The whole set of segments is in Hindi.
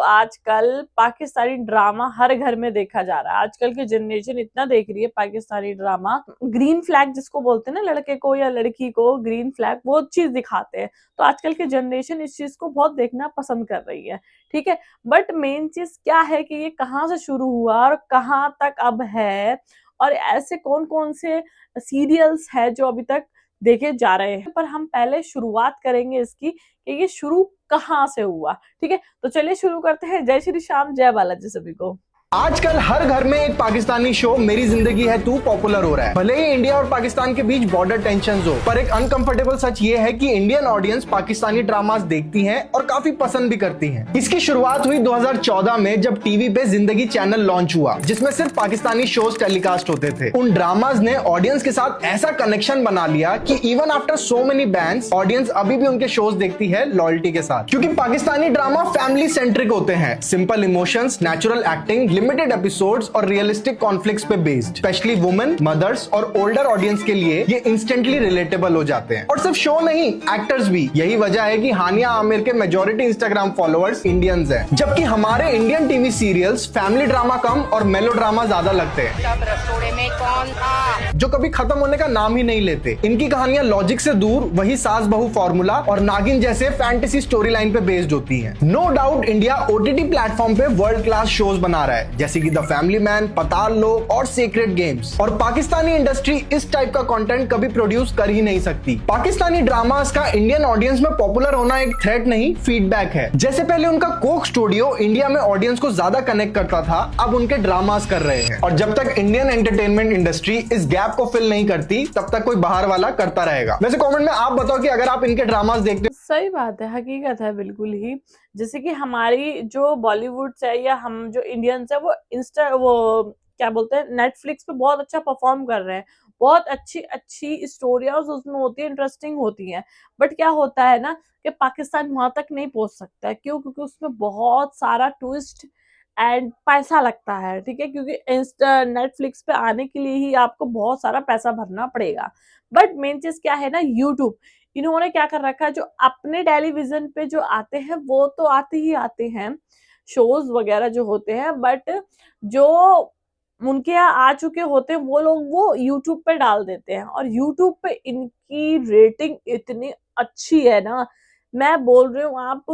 आजकल पाकिस्तानी ड्रामा हर घर में देखा जा रहा है। आजकल की जनरेशन इतना देख रही है पाकिस्तानी ड्रामा। ग्रीन फ्लैग जिसको बोलते हैं ना, लड़के को या लड़की को ग्रीन फ्लैग, वो चीज दिखाते हैं। तो आजकल की जनरेशन इस चीज को बहुत देखना पसंद कर रही है, ठीक है। बट मेन चीज क्या है कि ये कहाँ से शुरू हुआ और कहाँ तक अब है, और ऐसे कौन कौन से सीरियल्स है जो अभी तक देखे जा रहे हैं। पर हम पहले शुरुआत करेंगे इसकी कि ये शुरू कहाँ से हुआ, ठीक है। तो चलिए शुरू करते हैं। जय श्री श्याम, जय बालाजी सभी को। आजकल हर घर में एक पाकिस्तानी शो मेरी जिंदगी है तू पॉपुलर हो रहा है। भले ही इंडिया और पाकिस्तान के बीच बॉर्डर टेंशंस हो, पर एक अनकंफर्टेबल सच ये है कि इंडियन ऑडियंस पाकिस्तानी ड्रामास देखती है और काफी पसंद भी करती है। इसकी शुरुआत हुई 2014 में जब टीवी पे जिंदगी चैनल लॉन्च हुआ, जिसमें सिर्फ पाकिस्तानी शोज टेलीकास्ट होते थे। उन ड्रामाज ने ऑडियंस के साथ ऐसा कनेक्शन बना लिया कि even after so many bans audience अभी भी उनके शोज देखती है लॉयल्टी के साथ, क्योंकि पाकिस्तानी ड्रामा फैमिली सेंट्रिक होते हैं। Simple emotions, natural acting, limited episodes और रियलिस्टिक कॉन्फ्लिक्ट्स पे बेस्ड। स्पेशली वुमेन, मदर्स और ओल्डर ऑडियंस के लिए ये इंस्टेंटली रिलेटेबल हो जाते हैं। और सिर्फ शो नहीं, एक्टर्स भी। यही वजह है कि हानिया आमिर के मेजॉरिटी इंस्टाग्राम फॉलोअर्स इंडियंस हैं, जबकि हमारे Indian TV serials family drama कम और मेलो ड्रामा ज्यादा लगते हैं, रसोड़े में कौन था, जो कभी खत्म होने का नाम ही नहीं लेते। इनकी कहानियां लॉजिक से दूर वही सास बहू फॉर्मूला और नागिन जैसे फैंटेसी स्टोरी लाइन पे बेस्ड होती हैं। No doubt India OTT platform पे वर्ल्ड क्लास शोज बना रहा है, जैसे कि द फैमिली मैन, पताल लोग और सीक्रेट गेम्स। और पाकिस्तानी इंडस्ट्री इस टाइप का कंटेंट कभी प्रोड्यूस कर ही नहीं सकती। पाकिस्तानी ड्रामास का इंडियन ऑडियंस में पॉपुलर होना एक थ्रेट नहीं, फीडबैक है। जैसे पहले उनका कोक स्टूडियो इंडिया में ऑडियंस को ज्यादा कनेक्ट करता था, अब उनके ड्रामास कर रहे हैं। और जब तक इंडियन एंटरटेनमेंट इंडस्ट्री इस गैप को फिल नहीं करती, तब तक कोई बाहर वाला करता रहेगा। वैसे कमेंट में आप बताओ कि अगर आप इनके ड्रामास देखते हो। सही बात है, हकीकत है बिल्कुल ही। जैसे कि हमारी जो बॉलीवुड है या हम जो इंडियंस है, वो क्या बोलते हैं, नेटफ्लिक्स पे बहुत अच्छा परफॉर्म कर रहे हैं। बहुत अच्छी अच्छी स्टोरीज उसमें होती है, इंटरेस्टिंग होती हैं। बट क्या होता है ना कि पाकिस्तान वहां तक नहीं पहुंच सकता है। क्यों? क्योंकि उसमें बहुत सारा ट्विस्ट एंड पैसा लगता है, ठीक है। क्योंकि नेटफ्लिक्स पे आने के लिए ही आपको बहुत सारा पैसा भरना पड़ेगा। बट मेन चीज क्या है ना, यूट्यूब इन्होंने क्या कर रखा है, जो अपने टेलीविजन पे जो आते हैं वो तो आते ही आते हैं शोज वगैरह जो होते हैं, बट जो उनके यहाँ आ चुके होते हैं वो लोग वो यूट्यूब पे डाल देते हैं। और यूट्यूब पे इनकी रेटिंग इतनी अच्छी है ना, मैं बोल रही हूँ, आप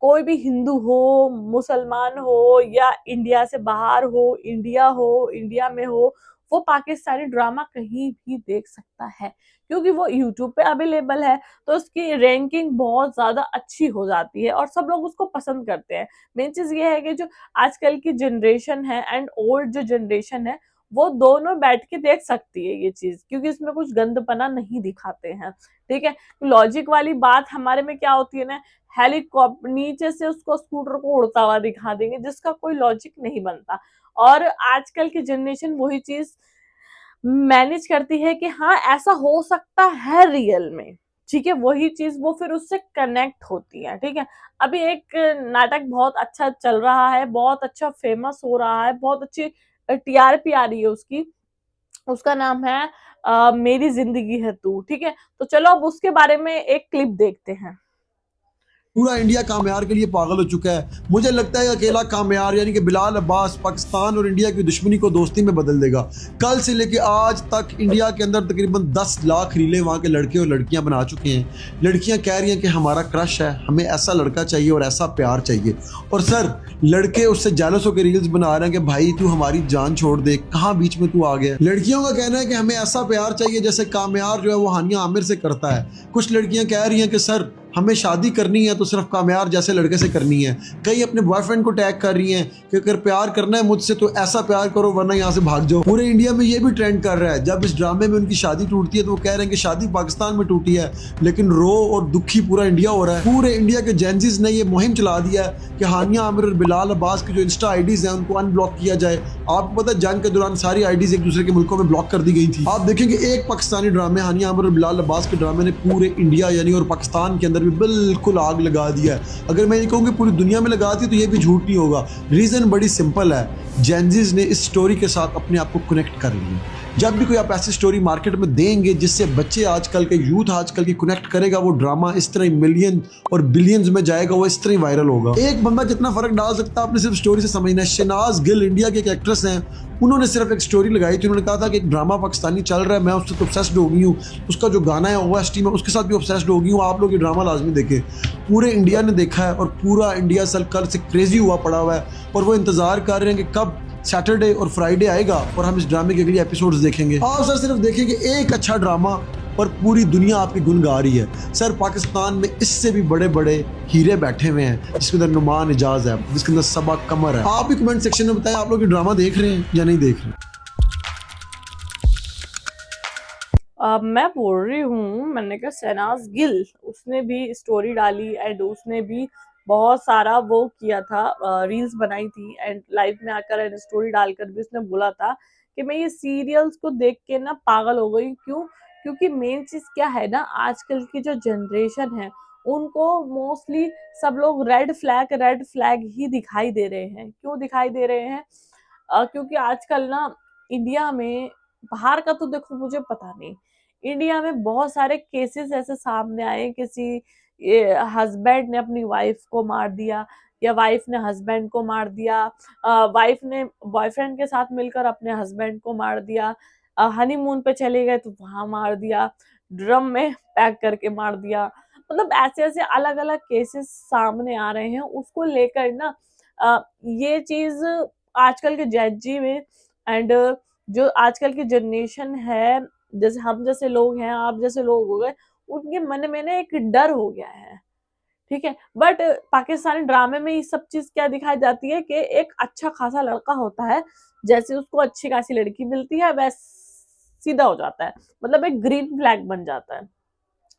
कोई भी हिंदू हो, मुसलमान हो या इंडिया से बाहर हो, इंडिया में हो, वो पाकिस्तानी ड्रामा कहीं भी देख सकता है, क्योंकि वो यूट्यूब पे अवेलेबल है। तो उसकी रैंकिंग बहुत ज्यादा अच्छी हो जाती है और सब लोग उसको पसंद करते हैं। मेन चीज ये है कि जो आजकल की जनरेशन है एंड ओल्ड जो जनरेशन है, वो दोनों बैठ के देख सकती है ये चीज, क्योंकि इसमें कुछ गंदपना नहीं दिखाते हैं, ठीक है। लॉजिक वाली बात हमारे में क्या होती है ना, हेलीकॉप्टर नीचे से उसको स्कूटर को उड़ता हुआ दिखा देंगे, जिसका कोई लॉजिक नहीं बनता। और आजकल की जनरेशन वही चीज मैनेज करती है कि हाँ ऐसा हो सकता है रियल में, ठीक है। वही चीज वो फिर उससे कनेक्ट होती है, ठीक है। अभी एक नाटक बहुत अच्छा चल रहा है, बहुत अच्छा फेमस हो रहा है, बहुत अच्छी टीआरपी आ रही है उसकी। उसका नाम है मेरी जिंदगी है तू, ठीक है। तो चलो अब उसके बारे में एक क्लिप देखते हैं। पूरा इंडिया कामयार के लिए पागल हो चुका है। मुझे लगता है अकेला कामयार यानी कि बिलाल अब्बास पाकिस्तान और इंडिया की दुश्मनी को दोस्ती में बदल देगा। कल से लेके आज तक इंडिया के अंदर तकरीबन 10 लाख रीलें वहाँ के लड़के और लड़कियाँ बना चुके हैं। लड़कियाँ कह रही हैं कि हमारा क्रश है, हमें ऐसा लड़का चाहिए और ऐसा प्यार चाहिए। और सर लड़के उससे जेलस होकर रील्स बना रहे हैं कि भाई तू हमारी जान छोड़ दे, कहाँ बीच में तू आ गया। लड़कियों का कहना है कि हमें ऐसा प्यार चाहिए जैसे कामयार जो है वो हानिया आमिर से करता है। कुछ लड़कियाँ कह रही हैं कि सर हमें शादी करनी है तो सिर्फ कामयार जैसे लड़के से करनी है। कई अपने बॉयफ्रेंड को टैग कर रही हैं कि अगर प्यार करना है मुझसे तो ऐसा प्यार करो वरना यहाँ से भाग जाओ। पूरे इंडिया में ये भी ट्रेंड कर रहा है। जब इस ड्रामे में उनकी शादी टूटती है तो वो कह रहे हैं कि शादी पाकिस्तान में टूटी है, लेकिन रो और दुखी पूरा इंडिया हो रहा है। पूरे इंडिया के जेंजीज ने ये मुहिम चला दिया है कि हानिया आमिर और बिलाल अब्बास की जो इंस्टा आईडीज हैं उनको अनब्लॉक किया जाए। आपको पता है जंग के दौरान सारी आईडीज एक दूसरे के मुल्कों में ब्लॉक कर दी गई थी। आप देखेंगे एक पाकिस्तानी ड्रामे हानिया आमिर और बिलाल अब्बास के ड्रामे ने पूरे इंडिया यानी और पाकिस्तान के अंदर भी बिल्कुल आग लगा दिया है। अगर मैं ये कहूँ कि पूरी दुनिया में लगा दी तो ये भी झूठ नहीं होगा। रीजन बड़ी सिंपल है, जेंजीज ने इस स्टोरी के साथ अपने आप को कनेक्ट कर लिया। जब भी कोई आप ऐसी स्टोरी मार्केट में देंगे जिससे बच्चे आजकल के यूथ आजकल की कनेक्ट करेगा, वो ड्रामा इस तरह मिलियन और बिलियंस में जाएगा, वो इस तरह वायरल होगा। एक बंदा जितना फर्क डाल सकता है आपने सिर्फ स्टोरी से समझना है। शहनाज गिल इंडिया के एक एक्ट्रेस हैं, उन्होंने सिर्फ एक स्टोरी लगाई थी। उन्होंने कहा था कि एक ड्रामा पाकिस्तानी चल रहा है, मैं उससे तो ऑब्सेस्ड हो गई हूँ, उसका जो गाना है ओएसटी में उसके साथ भी ऑब्सेस्ड हो गई हूँ, आप लोग ये ड्रामा लाजमी देखें। पूरे इंडिया ने देखा है और पूरा इंडिया कल से क्रेजी हुआ पड़ा हुआ है और वो इंतजार कर रहे हैं कि कब सैटरडे और फ्राइडे आएगा और हम इस ड्रामे के अगले एपिसोड्स देखेंगे। आप सर सिर्फ देखेंगे एक अच्छा ड्रामा और पूरी दुनिया आपकी गुन गा रही है। सर पाकिस्तान में इससे भी बड़े बड़े हीरे बैठे हुए हैं, जिसके अंदर नुमान इजाज है, जिसके अंदर सबा कमर है। आप भी कमेंट सेक्शन में बताएं आप लोग ये ड्रामा देख रहे हैं या नहीं देख रहे हैं। मैं बोल रही हूँ, मैंने कहा शहनाज गिल उसने भी स्टोरी डाली एंड उसने भी बहुत सारा वो किया था, रील्स बनाई थी एंड लाइव में आकर एंड स्टोरी डालकर भी उसने बोला था कि मैं ये सीरियल्स को देख के ना पागल हो गई। क्यों? क्योंकि मेन चीज क्या है ना, आजकल की जो जनरेशन है उनको मोस्टली सब लोग रेड फ्लैग ही दिखाई दे रहे हैं। क्यों दिखाई दे रहे हैं? क्योंकि आजकल ना इंडिया में, बाहर का तो देखो मुझे पता नहीं, इंडिया में बहुत सारे केसेस ऐसे सामने आए, किसी हस्बैंड ने अपनी वाइफ को मार दिया या वाइफ ने हस्बैंड को मार दिया, वाइफ ने बॉयफ्रेंड के साथ मिलकर अपने हस्बैंड को मार दिया, हनीमून पे चले गए तो वहां मार दिया, ड्रम में पैक करके मार दिया। मतलब ऐसे ऐसे अलग अलग केसेस सामने आ रहे हैं, उसको लेकर ना ये चीज आजकल के जेजी में एंड जो आजकल की जनरेशन है, जैसे हम जैसे लोग हैं, आप जैसे लोग हो गए, उनके मन में ना एक डर हो गया है। ठीक है, बट पाकिस्तानी ड्रामे में ये सब चीज क्या दिखाई जाती है कि एक अच्छा खासा लड़का होता है, जैसे उसको अच्छी खासी लड़की मिलती है वैसे सीधा हो जाता है, मतलब एक ग्रीन फ्लैग बन जाता है।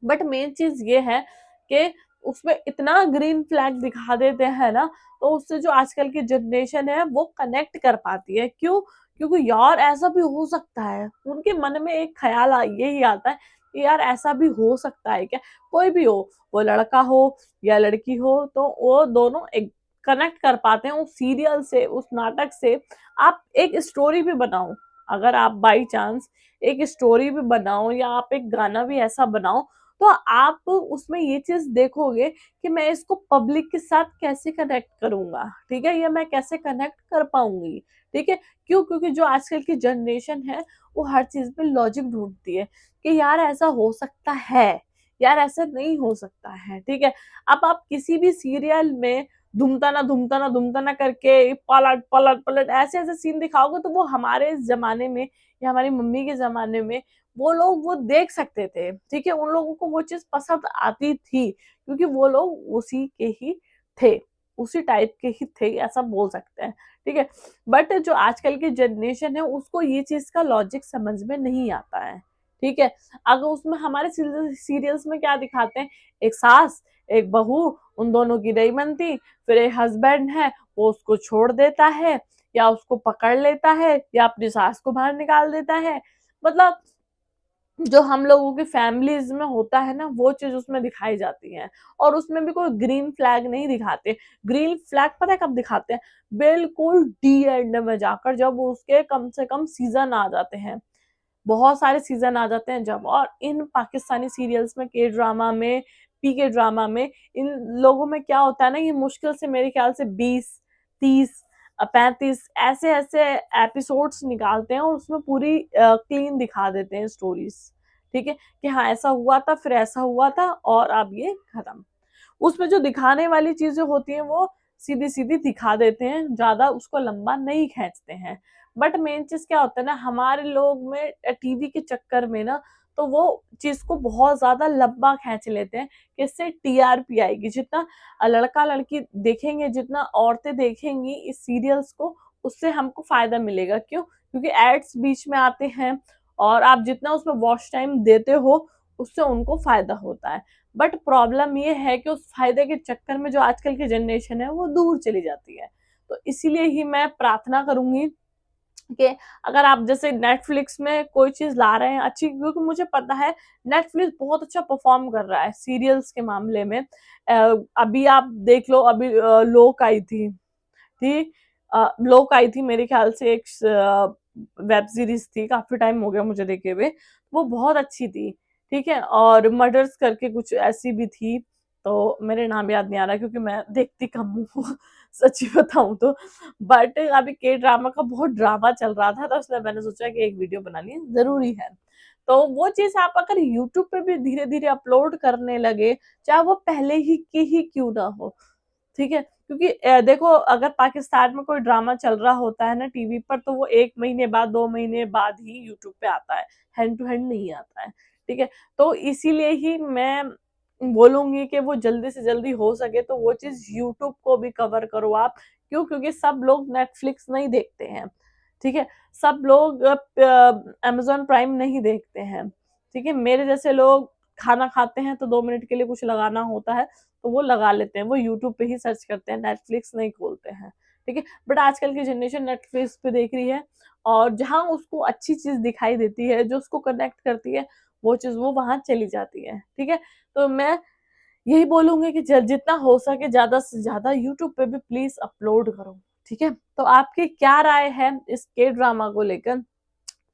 बट मेन चीज ये है कि उसमें इतना ग्रीन फ्लैग दिखा देते हैं ना, तो उससे जो आजकल की जनरेशन है वो कनेक्ट कर पाती है। क्यों? क्योंकि यार ऐसा भी हो सकता है, उनके मन में एक ख्याल यही आता है कि यार ऐसा भी हो सकता है क्या, कोई भी हो, वो लड़का हो या लड़की हो, तो वो दोनों एक कनेक्ट कर पाते हैं उस सीरियल से, उस नाटक से। आप एक स्टोरी भी बनाओ, अगर आप बाई चांस एक स्टोरी भी बनाओ या आप एक गाना भी ऐसा बनाओ, तो आप उसमें ये चीज देखोगे कि मैं इसको पब्लिक के साथ कैसे कनेक्ट करूंगा, ठीक है, या मैं कैसे कनेक्ट कर पाऊंगी। ठीक है, क्यों? क्योंकि जो आजकल की जनरेशन है वो हर चीज में लॉजिक ढूंढती है कि यार ऐसा हो सकता है, यार ऐसा नहीं हो सकता है। ठीक है, अब आप किसी भी सीरियल में धूमताना करके पलट पलट पलट ऐसे ऐसे सीन दिखाओगे, तो वो हमारे जमाने में या हमारी मम्मी के जमाने में वो लोग वो देख सकते थे। ठीक है, उन लोगों को वो चीज पसंद आती थी क्योंकि वो लोग उसी के ही थे, उसी टाइप के ही थे, ऐसा बोल सकते हैं। ठीक है, बट जो आजकल की जनरेशन है उसको ये चीज का लॉजिक समझ में नहीं आता है। ठीक है, अगर उसमें हमारे सीरियल्स में क्या दिखाते हैं, एक सास एक बहू, उन दोनों की नहीं बनती, फिर एक हस्बैंड है वो उसको छोड़ देता है या उसको पकड़ लेता है या अपनी सास को बाहर निकाल देता है। मतलब जो हम लोगों की फैमिलीज में होता है ना, वो चीज उसमें दिखाई जाती है। और उसमें भी कोई ग्रीन फ्लैग नहीं दिखाते। ग्रीन फ्लैग पता है कब दिखाते हैं? बिल्कुल डी एंड में जाकर, जब उसके कम से कम सीजन आ जाते हैं, बहुत सारे सीजन आ जाते हैं जब। और इन पाकिस्तानी सीरियल्स में, के ड्रामा में, पी के ड्रामा में, इन लोगों में क्या होता है ना, ये मुश्किल से मेरे ख्याल से 20, 30, 35 ऐसे ऐसे एपिसोड्स निकालते हैं और उसमें पूरी क्लीन दिखा देते हैं स्टोरीज। ठीक है, कि हाँ ऐसा हुआ था, फिर ऐसा हुआ था और अब ये खत्म। उसमें जो दिखाने वाली चीजें होती हैं वो सीधी सीधी दिखा देते हैं, ज्यादा उसको लंबा नहीं खींचते हैं। बट मेन चीज क्या होता है ना, हमारे लोग में टीवी के चक्कर में ना, तो वो चीज को बहुत ज्यादा लंबा खींच लेते हैं कि इससे टीआरपी आएगी। जितना लड़का लड़की देखेंगे, जितना औरतें देखेंगी इस सीरियल्स को, उससे हमको फायदा मिलेगा। क्यों? क्योंकि एड्स बीच में आते हैं और आप जितना उसमें वॉच टाइम देते हो उससे उनको फायदा होता है। बट प्रॉब्लम ये है कि उस फायदे के चक्कर में जो आजकल की जनरेशन है वो दूर चली जाती है। तो इसीलिए ही मैं प्रार्थना करूंगी कि अगर आप जैसे नेटफ्लिक्स में कोई चीज ला रहे हैं अच्छी, क्योंकि मुझे पता है नेटफ्लिक्स बहुत अच्छा परफॉर्म कर रहा है सीरियल्स के मामले में। अभी आप देख लो, अभी लोक आई थी, ठीक, लोक आई थी मेरे ख्याल से एक वेब सीरीज थी, काफी टाइम हो गया मुझे देखे हुए, वो बहुत अच्छी थी। ठीक है, और मर्डर्स करके कुछ ऐसी भी थी, तो मेरे नाम याद नहीं आ रहा क्योंकि मैं देखती कम हूँ सच्ची बताऊं तो। बट अभी के ड्रामा का बहुत ड्रामा चल रहा था, तो इसलिए मैंने सोचा कि एक वीडियो बनानी जरूरी है। तो वो चीज आप अगर यूट्यूब पे भी धीरे धीरे अपलोड करने लगे, चाहे वो पहले ही की ही क्यों ना हो, ठीक है, क्योंकि देखो अगर पाकिस्तान में कोई ड्रामा चल रहा होता है ना टीवी पर, तो वो 1 महीने बाद 2 महीने बाद ही यूट्यूब पे आता है, हैंड टू हैंड नहीं आता है। ठीक है, तो इसीलिए ही मैं बोलूंगी कि वो जल्दी से जल्दी हो सके तो वो चीज यूट्यूब को भी कवर करो आप। क्यों? क्योंकि सब लोग नेटफ्लिक्स नहीं देखते हैं। ठीक है, सब लोग अमेजोन प्राइम नहीं देखते हैं। ठीक है, मेरे जैसे लोग खाना खाते हैं तो 2 मिनट के लिए कुछ लगाना होता है तो वो लगा लेते हैं, वो यूट्यूब पे ही सर्च करते हैं, नेटफ्लिक्स नहीं खोलते हैं। ठीक है, बट आजकल की जनरेशन नेटफ्लिक्स पे देख रही है, और जहां उसको अच्छी चीज दिखाई देती है, जो उसको कनेक्ट करती है, वो चीज वो वहां चली जाती है। ठीक है, तो मैं यही बोलूंगी कि जितना हो सके ज्यादा से ज्यादा यूट्यूब पे भी प्लीज अपलोड करो। ठीक है, तो आपकी क्या राय है इस के ड्रामा को लेकर,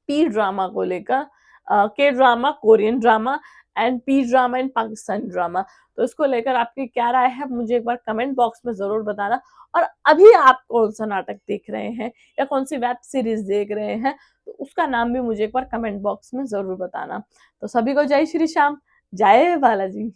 पी ड्रामा को लेकर, के drama Korean drama and P drama in Pakistani drama, तो इसको लेकर आपकी क्या राय है मुझे एक बार कमेंट बॉक्स में जरूर बताना। और अभी आप कौन सा नाटक देख रहे हैं या कौन सी वेब सीरीज देख रहे हैं, तो उसका नाम भी मुझे एक बार कमेंट बॉक्स में जरूर बताना। तो सभी को जय श्री श्याम, जय बालाजी।